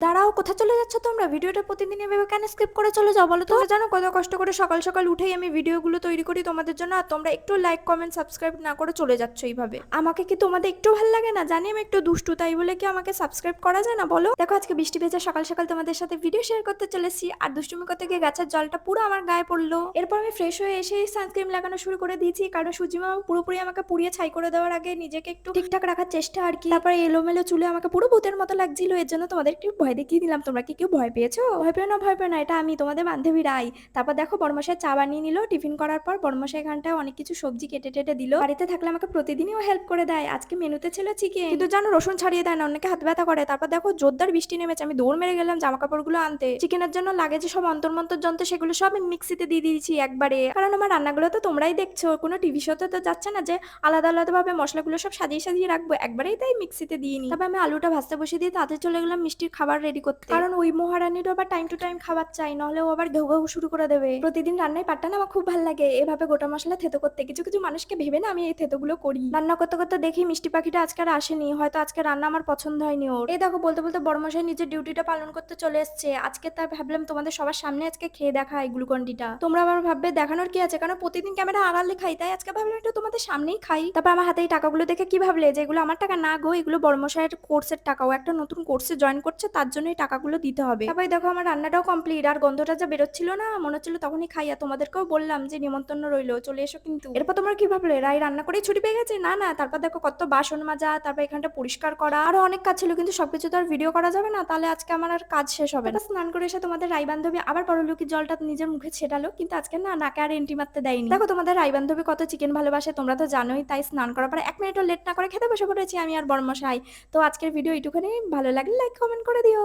দাঁড়াও, কোথায় চলে যাচ্ছ তোমরা? ভিডিওটা প্রতিদিন এভাবে কেন স্কিপ করে চলে যাও বলো তো? তোমরা জানো কত কষ্ট করে সকাল সকাল উঠেই আমি ভিডিওগুলো তৈরি করি তোমাদের জন্য, আর তোমরা একটু লাইক কমেন্ট সাবস্ক্রাইব না করে চলে যাচ্ছ এইভাবে। আমাকে কি তোমাদের একটু ভালো লাগে না? জানি আমি একটু দুষ্টু, তাই বলে কি আমাকে সাবস্ক্রাইব করা যায় না বলো? দেখো, আজকে বৃষ্টি ভেজা সকাল সকাল তোমাদের সাথে ভিডিও শেয়ার করতে চলেছি, আর দুষ্টুমি করতে গিয়ে গাছের জলটা পুরো আমার গায়ে পড়লো। এরপর আমি ফ্রেশ হয়ে এসে সানস্ক্রিন লাগানো শুরু করে দিয়েছি, কারণ সুজিমা পুরোপুরি আমাকে পুড়িয়ে ছাই করে দেওয়ার আগে নিজেকে একটু ঠিকঠাক রাখার চেষ্টা আর কি। তারপরে এলোমেলো চুলে আমাকে পুরো ভূতের মতো লাগছিল, এর জন্য তোমাদের একটু ভয় দেখিয়ে দিলাম। তোমরা কি কেউ ভয় পেয়েছো? ভয় পেও না, ভয় পেও না, এটা আমি তোমাদের বান্ধবী রাই। তারপর দেখো, বড়মশাই চা বানিয়ে নিল। টিফিন করার পর বড়মশাই এখানটায় অনেক কিছু সবজি কেটে টেটে দিল। বাড়িতে থাকলে আমাকে প্রতিদিনই ও হেল্প করে দেয়। আজকে মেনুতে ছিল চিকেন, কিন্তু জানো রসুন ছাড়িয়ে দেয় না, অনেকে হাত ব্যথা করে। তারপর দেখো, জোরদার বৃষ্টি নেমেছে, আমি দৌড় মেরে গেলাম জামা কাপড়গুলো আনতে। চিকেনের জন্য লাগে যে সব অন্তর্মন্তর যন্ত্র, সেগুলো সব আমি মিক্সিতে দিয়ে দিয়েছি একবারে, কারণ আমার রান্নাগুলো তো তোমরাই দেখছো, কোনো টিভি শোতে তো যাচ্ছে না যে আলাদা আলাদা ভাবে মশলাগুলো সব সাজিয়ে সাজিয়ে রাখবো, একবারেই তাই মিক্সিতে দিয়ে নি। তারপর আমি আলুটা ভাজতে বসিয়ে দিয়ে তাতে চলে গেলাম মিষ্টির খাবার রেডি করতে, কারণ ওই মহারানীরও আবার টাইম টু টাইম খাবার চাই, নাহলে ও আবার ঘেউ ঘেউ শুরু করে দেবে। প্রতিদিন রান্নায় পারটা না আমার খুব ভালো লাগে এভাবে গোটা মশলা থেতো করতে। কিছু কিছু মানুষকে ভেবে না আমি এই থেতোগুলো করি। রান্না করতে করতে দেখি মিষ্টি পাখিটা আজকে আর আসেনি, হয়তো আজকে রান্না আমার পছন্দ হয়নি ওর। এই দেখো, বলতে বলতে বড়মশাই নিজের ডিউটিটা পালন করতে চলে এসছে আজকে, তার ভাবলাম তোমাদের সবার সামনে আজকে খেয়ে দেখা এই গ্লুকন্ডিটা। তোমরা আবার ভাববে দেখানোর কি আছে, কারণ প্রতিদিন ক্যামেরা আড়ালে খাই, তাই আজকে ভাবলাম একটু তোমাদের সামনেই খাই। তারপর আমার হাতে এই টাকাগুলো দেখে কি ভাবলে যে এগুলো আমার টাকা? না গো, এগুলো বড়মশাইয়ের কোর্সের টাকা, ও একটা নতুন কোর্সে জয়েন করছে, তার জন্য এই টাকাগুলো দিতে হবে। তারপর দেখো, আমার রান্নাটাও কমপ্লিট, আর গন্ধটা যা বেরোচ্ছিল না, মনে হচ্ছিল তখনই খাই। আর তোমাদেরকেও বললাম যে নিমন্ত্রণ রইলো, চলে এসো কিন্তু। এরপর তোমরা কি ভাবলে রাই রান্না করেই ছুটি পেয়ে গেছে? না না, তারপর দেখো কত বাসন মাজা, তারপর এখানটা পরিষ্কার করা, আরো অনেক কাজ ছিল, কিন্তু সবকিছু তো আর ভিডিও করা যাবে না, তাহলে আজকে আমার আর কাজ শেষ হবে না। স্নান করে এসে তোমাদের রাই বান্ধবী আবার পরলোকি জলটা নিজের মুখে ছেটালো, কিন্তু আজকে না নাকে আর এন্টি মারতে দেয়নি। দেখো, তোমাদের রাই বান্ধবী কত চিকেন ভালোবাসে তোমরা তো জানোই, তাই স্নান করার পর 1 মিনিটও লেট না করে খেতে বসে পড়েছি আমি আর বড়মশাই। তো আজকের ভিডিও এইটুখানি, ভালো লাগলে লাইক কমেন্ট করে দিও।